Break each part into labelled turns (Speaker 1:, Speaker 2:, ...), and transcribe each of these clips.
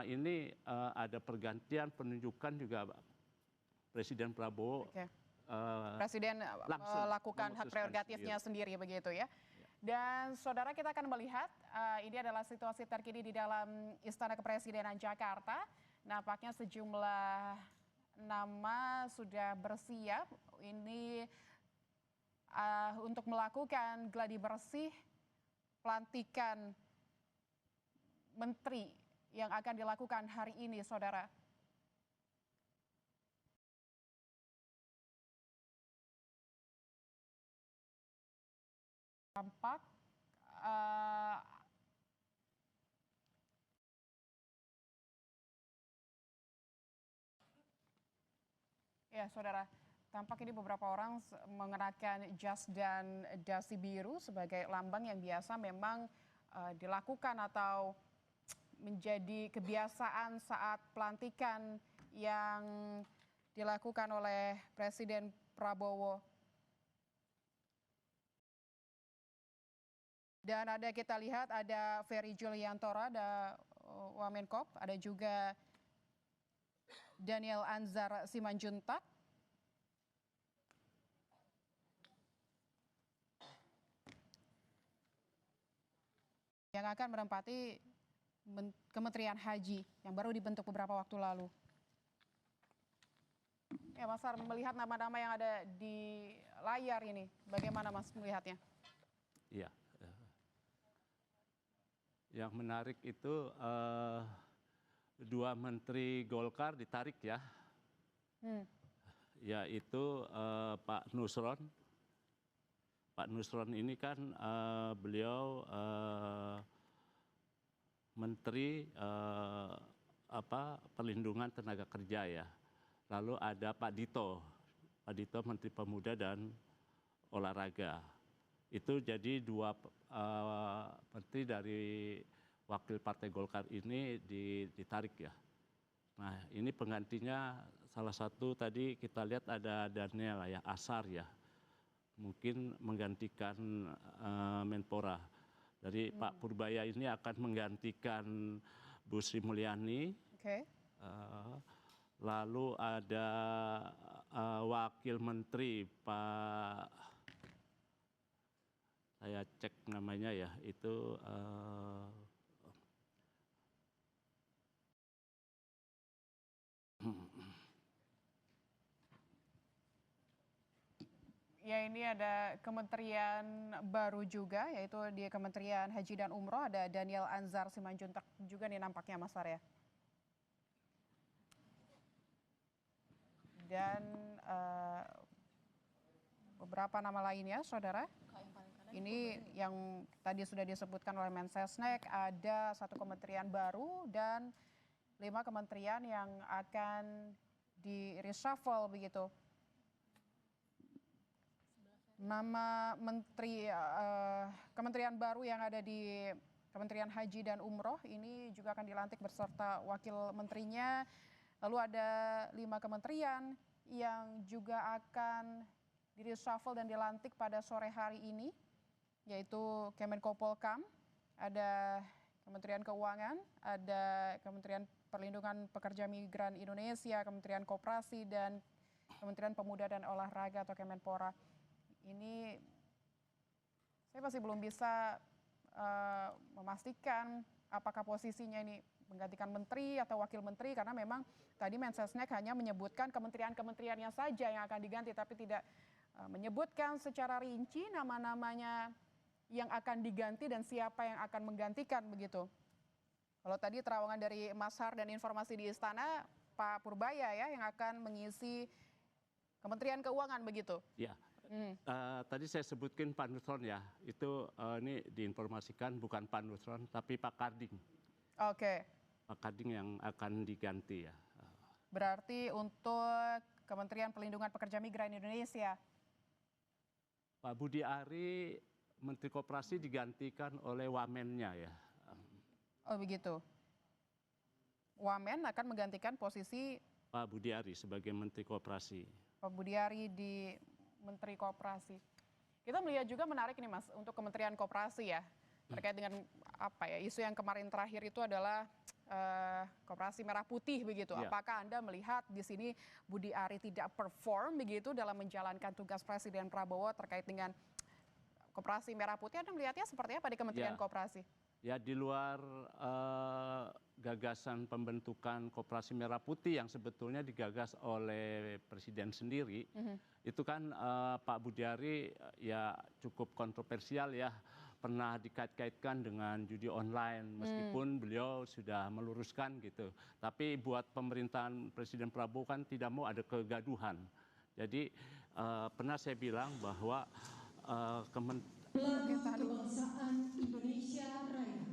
Speaker 1: ini ada pergantian penunjukan juga Presiden Prabowo.
Speaker 2: Presiden melakukan hak prerogatifnya sendiri begitu ya. Dan saudara, kita akan melihat ini adalah situasi terkini di dalam Istana Kepresidenan Jakarta. Nampaknya sejumlah nama sudah bersiap ini untuk melakukan gladi bersih pelantikan menteri yang akan dilakukan hari ini, saudara. Tampak ya saudara, tampak ini beberapa orang mengenakan jas dan dasi biru sebagai lambang yang biasa memang dilakukan atau menjadi kebiasaan saat pelantikan yang dilakukan oleh Presiden Prabowo. Dan kita lihat ada Ferry Juliantoro, ada Wamenkop, ada juga Daniel Anzar Simanjuntak. Yang akan menempati Kementerian Haji yang baru dibentuk beberapa waktu lalu. Ya, Mas Har, melihat nama-nama yang ada di layar ini, bagaimana Mas melihatnya?
Speaker 1: Iya. Yang menarik itu dua menteri Golkar ditarik ya, yaitu Pak Nusron. Pak Nusron ini kan beliau menteri perlindungan tenaga kerja ya. Lalu ada Pak Dito Menteri Pemuda dan Olahraga. Itu jadi dua menteri dari wakil Partai Golkar ini ditarik ya. Nah, ini penggantinya salah satu tadi kita lihat ada Daniel ya, Asar ya. Mungkin menggantikan Menpora. Dari Pak Purbaya ini akan menggantikan Bu Sri Mulyani. Lalu ada wakil menteri Pak, saya cek namanya ya, itu
Speaker 2: ya, ini ada kementerian baru juga, yaitu di Kementerian Haji dan Umroh, ada Daniel Anzar Simanjuntak juga nih nampaknya, Mas Har ya. Dan beberapa nama lainnya, saudara. Ini yang tadi sudah disebutkan oleh Mensesnek, ada satu kementerian baru dan 5 kementerian yang akan di reshuffle begitu. Nama menteri kementerian baru yang ada di Kementerian Haji dan Umroh ini juga akan dilantik beserta wakil menterinya. Lalu ada 5 kementerian yang juga akan di reshuffle dan dilantik pada sore hari ini, yaitu Kemenko Polhukam, ada Kementerian Keuangan, ada Kementerian Perlindungan Pekerja Migran Indonesia, Kementerian Koperasi, dan Kementerian Pemuda dan Olahraga atau Kemenpora. Ini saya masih belum bisa memastikan apakah posisinya ini menggantikan menteri atau wakil menteri, karena memang tadi Mensesnek hanya menyebutkan kementerian-kementeriannya saja yang akan diganti, tapi tidak menyebutkan secara rinci nama-namanya yang akan diganti dan siapa yang akan menggantikan begitu. Kalau tadi terawangan dari Mas Har dan informasi di istana, Pak Purbaya ya yang akan mengisi Kementerian Keuangan begitu.
Speaker 1: Ya. Tadi saya sebutkan Pak Nusron ya, itu ini diinformasikan bukan Pak Nusron tapi Pak Karding. Pak Karding yang akan diganti ya.
Speaker 2: Berarti untuk Kementerian Perlindungan Pekerja Migran Indonesia,
Speaker 1: Pak Budi Ari Menteri Koperasi digantikan oleh Wamennya ya.
Speaker 2: Oh begitu. Wamen akan menggantikan posisi
Speaker 1: Pak Budi Ari sebagai Menteri Koperasi.
Speaker 2: Pak Budi Ari di Menteri Koperasi. Kita melihat juga menarik nih Mas untuk Kementerian Koperasi ya, terkait dengan apa ya, isu yang kemarin terakhir itu adalah Koperasi Merah Putih begitu.
Speaker 1: Ya.
Speaker 2: Apakah Anda melihat di sini Budi Ari tidak perform begitu dalam menjalankan tugas Presiden Prabowo terkait dengan Koperasi Merah Putih? Anda melihatnya seperti apa di Kementerian Koperasi?
Speaker 1: Ya, di luar gagasan pembentukan Koperasi Merah Putih yang sebetulnya digagas oleh Presiden sendiri, itu kan Pak Budi Ari ya cukup kontroversial ya, pernah dikait-kaitkan dengan judi online meskipun beliau sudah meluruskan gitu. Tapi buat pemerintahan Presiden Prabowo kan tidak mau ada kegaduhan. Jadi pernah saya bilang bahwa
Speaker 3: Lagu Kebangsaan Indonesia Raya.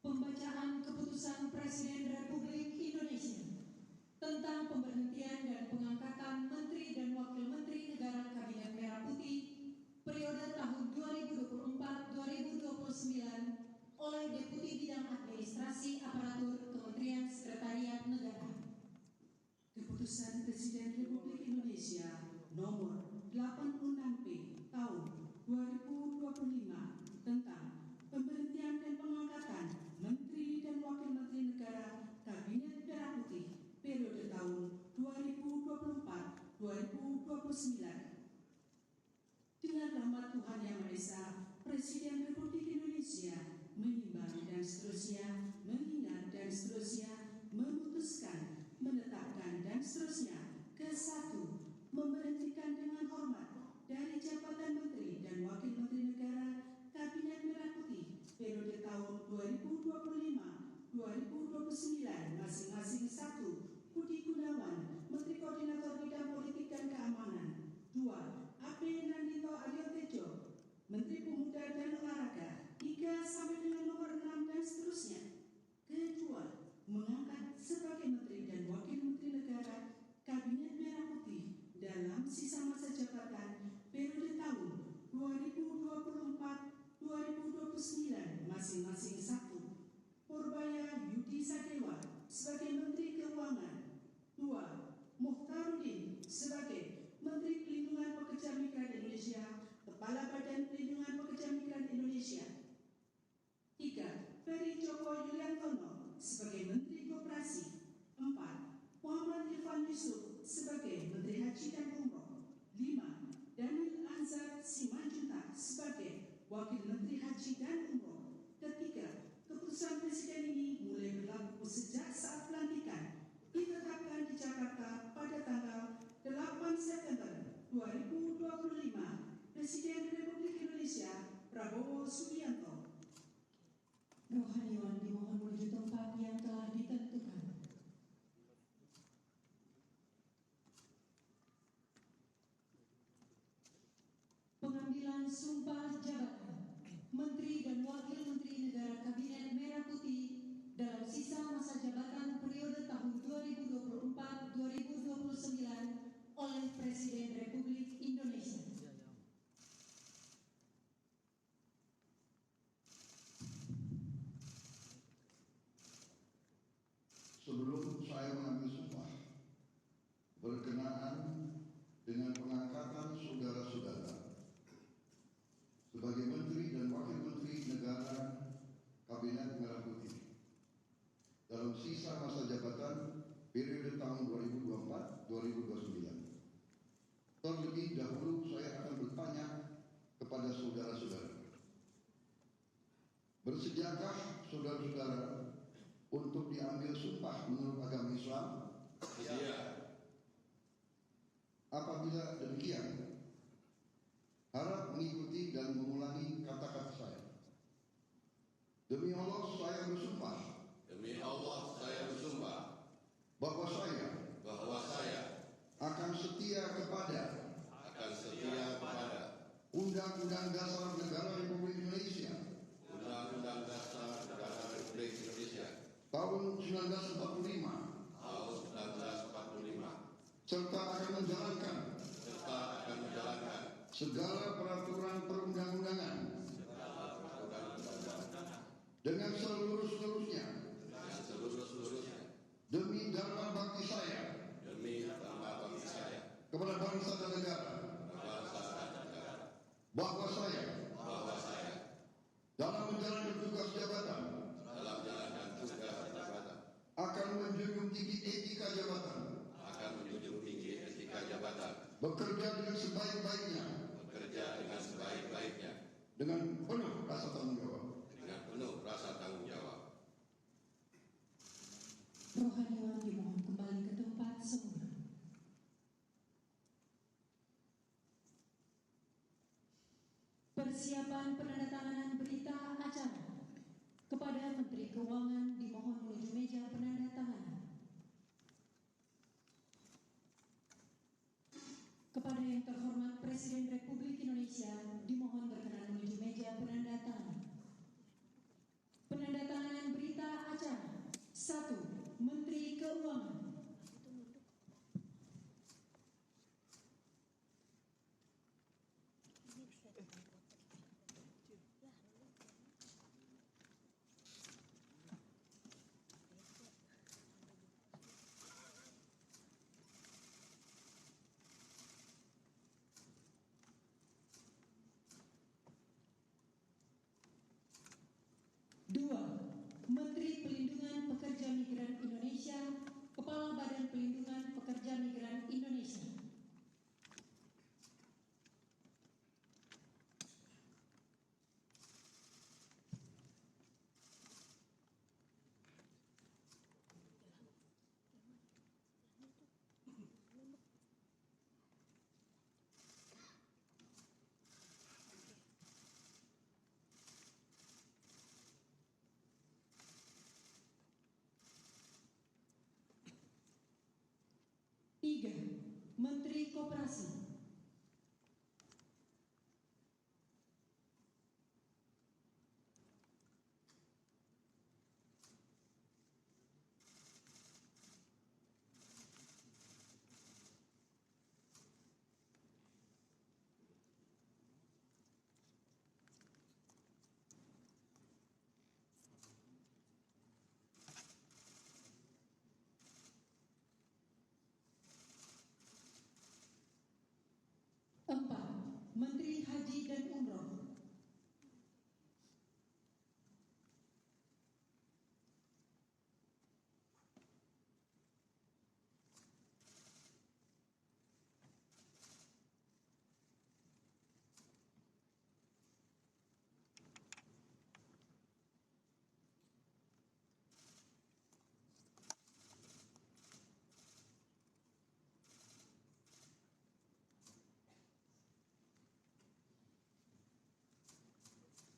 Speaker 3: Pembacaan Keputusan Presiden Republik Indonesia tentang pemberhentian dan pengangkatan Menteri dan Wakil Menteri Negara Kabinet Merah Putih periode tahun 2024-2029 oleh Deputi Bidang Administrasi Aparatur Kementerian Sekretariat Negara. Keputusan Presiden Republik Indonesia nomor 86P tahun 2025 tentang pemberhentian dan pengangkatan Menteri dan Wakil Menteri Negara Kabinet Merah Putih periode tahun 2024-2029. Dengan rahmat Tuhan Yang Maha Esa, Presiden Republik Indonesia menimbang dan seterusnya, mengingat dan seterusnya, memutuskan, menetapkan dan seterusnya. Ke-1, memberhentikan dengan hormat dari jabatan Menteri dan Wakil Menteri Negara Kabinet Merah Putih periode tahun 2025-2029 masing-masing. 1. Budi Gunawan, Menteri Koordinator Bidang Politik dan Keamanan. 2. AP Nandito Aryotejo, Menteri Pemuda dan Olahraga. 3 sampai dengan nomor 6 dan seterusnya. Kedua, mengangkat sebagai Menteri dan Wakil Menteri Negara Kabinet Merah Putih dalam sisa masa jabatan periode tahun 2024-2029 masing-masing. 1. Purbaya Yudi Sadewa sebagai Menteri Keuangan. 2. Muhtarudin sebagai Menteri Pelindungan Pekerja Migran Indonesia, Kepala Badan Pelindungan Pekerja Migran Indonesia. 3. Peri Joko Yuliantono sebagai Menteri Koperasi. 4. Muhammad Irfan Yusuf sebagai Menteri Haji dan Umroh. 5. Daniel Anzar Simanjuntak sebagai Wakil Menteri Haji dan Umroh. Ketiga, keputusan Presiden ini mulai berlaku sejak saat pelantikan ditetapkan di Jakarta pada tanggal 8 September 2025. Presiden Republik Indonesia Prabowo Subianto. Rohaniwan dimohon menuju tempat yang telah ditentukan. Pengambilan sumpah jabatan Menteri dan Wakil Menteri Negara Kabinet Merah Putih dalam sisa masa jabatan
Speaker 4: sebelum saya mengambil sumpah berkenaan dengan pengangkatan saudara-saudara sebagai Menteri dan Wakil Menteri Negara Kabinet Merah Putih dalam sisa masa jabatan periode tahun 2024-2029. Terlebih dahulu saya akan bertanya kepada saudara-saudara, bersediakah saudara-saudara untuk diambil sumpah menurut agama Islam?
Speaker 5: Iya.
Speaker 4: Apabila demikian, harap mengikuti dan mengulangi kata-kata saya. Demi Allah saya bersumpah.
Speaker 5: Demi Allah saya bersumpah
Speaker 4: Bahwa saya akan setia kepada Undang-Undang Dasar Negara Republik Indonesia
Speaker 5: Undang-Undang Dasar Negara Republik Indonesia
Speaker 4: tahun 1945 serta akan menjalankan segala peraturan perundang-undangan dengan seluruh-seluruhnya demi dharma bakti saya kepada bangsa dan negara, bahwa saya dalam menjalankan tugas jabatan akan menjunjung tinggi etika jabatan, bekerja dengan sebaik-baiknya dengan penuh rasa tanggung jawab.
Speaker 6: Rohaniwan dimohon kembali ke tempat semula. Persiapan penandatanganan berita acara kepada Menteri Keuangan dimohon menuju meja penandatanganan. Kepada yang terhormat Presiden Republik Indonesia dimohon berkenan menuju meja penandatanganan. Penandatanganan berita acara. 1. Menteri Keuangan. Dua, Menteri Pelindungan Pekerja Migran Indonesia, Kepala Badan Pelindungan Pekerja Migran Indonesia. Tiga, Menteri Koperasi. Empat, Menteri Haji dan Umroh.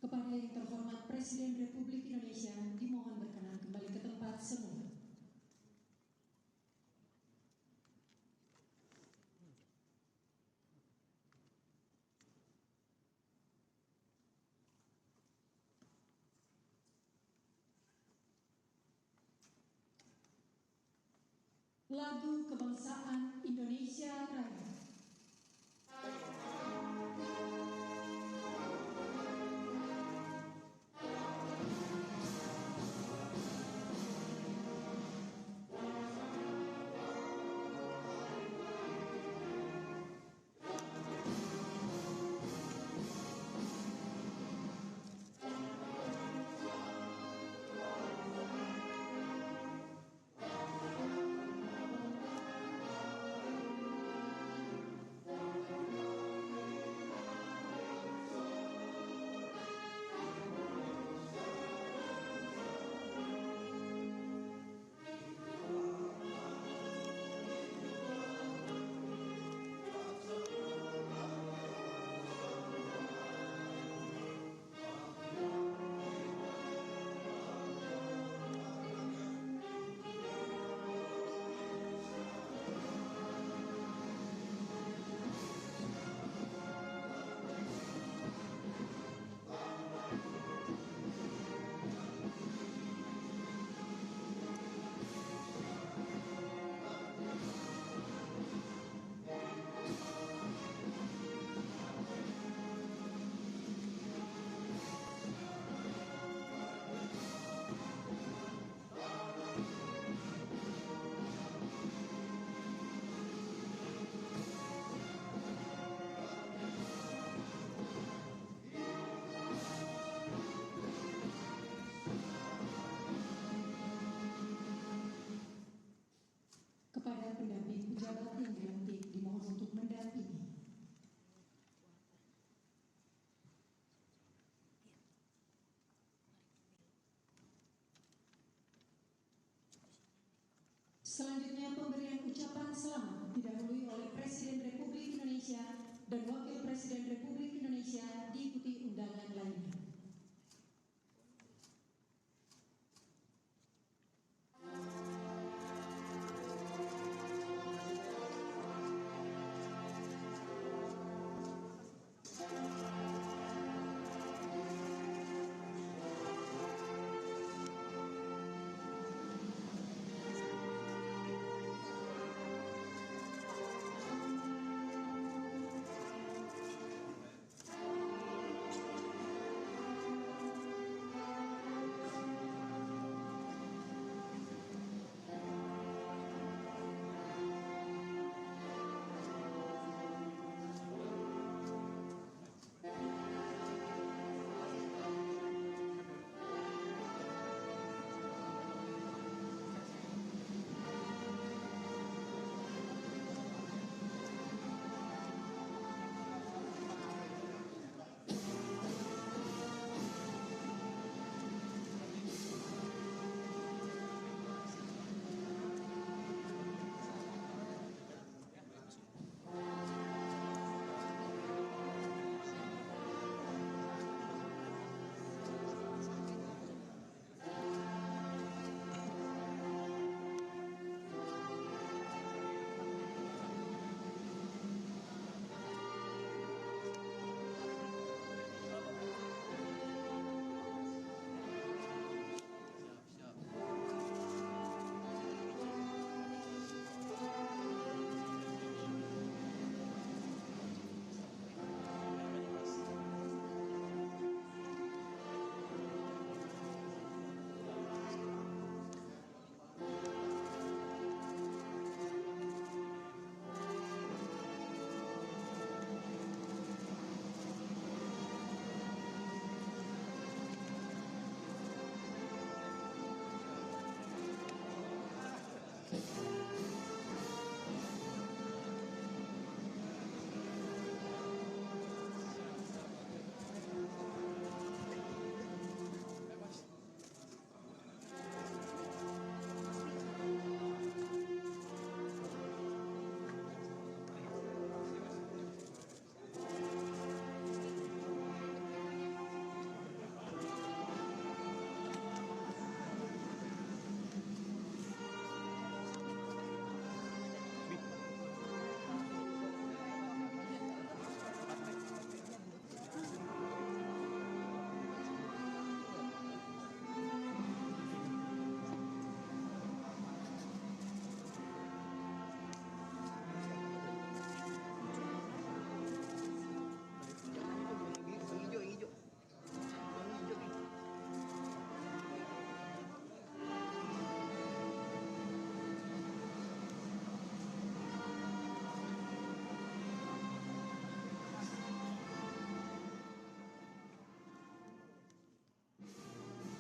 Speaker 6: Kepada yang terhormat Presiden Republik Indonesia dimohon berkenan kembali ke tempat semula. Lagu Kebangsaan Indonesia Raya. ucapan selamat didahului oleh Presiden Republik Indonesia dan Wakil Presiden Republik Indonesia diikuti undangan lainnya.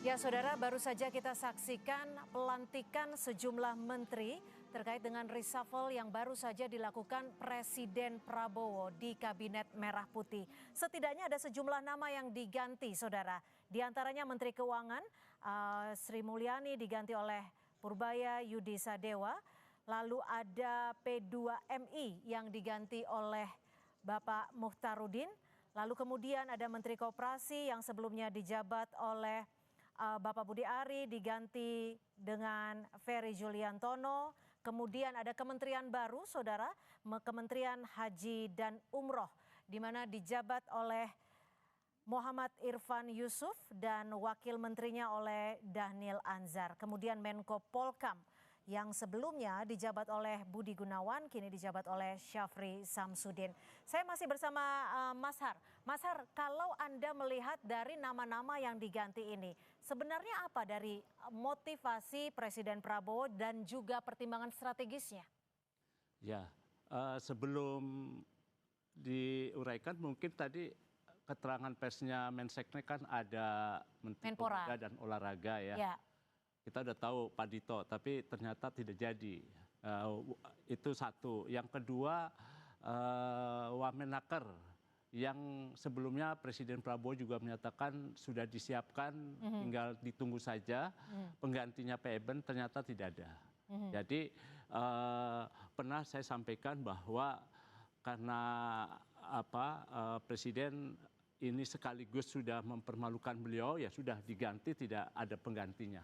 Speaker 7: Ya saudara, baru saja kita saksikan pelantikan sejumlah menteri terkait dengan reshuffle yang baru saja dilakukan Presiden Prabowo di Kabinet Merah Putih. Setidaknya ada sejumlah nama yang diganti saudara. Di antaranya Menteri Keuangan Sri Mulyani diganti oleh Purbaya Yudi Sadewa. Lalu ada P2MI yang diganti oleh Bapak Muhtarudin. Lalu kemudian ada Menteri Koperasi yang sebelumnya dijabat oleh Bapak Budi Ari diganti dengan Ferry Juliantono. Kemudian ada kementerian baru saudara, Kementerian Haji dan Umroh, di mana dijabat oleh Muhammad Irfan Yusuf dan wakil menterinya oleh Dhanil Anzar. Kemudian Menko Polkam yang sebelumnya dijabat oleh Budi Gunawan, kini dijabat oleh Syafri Samsudin. Saya masih bersama Mas Har. Mas Har, kalau Anda melihat dari nama-nama yang diganti ini, sebenarnya apa dari motivasi Presiden Prabowo dan juga pertimbangan strategisnya?
Speaker 1: Ya, sebelum diuraikan mungkin tadi keterangan persnya Menseknek kan ada Menteri Pemuda dan Olahraga ya. Ya. Kita udah tahu Pak Dito, tapi ternyata tidak jadi. Itu satu. Yang kedua, Wamenaker yang sebelumnya Presiden Prabowo juga menyatakan sudah disiapkan, tinggal ditunggu saja. Penggantinya Pak Eben ternyata tidak ada. Jadi pernah saya sampaikan bahwa karena Presiden ini sekaligus sudah mempermalukan beliau, ya sudah diganti, tidak ada penggantinya.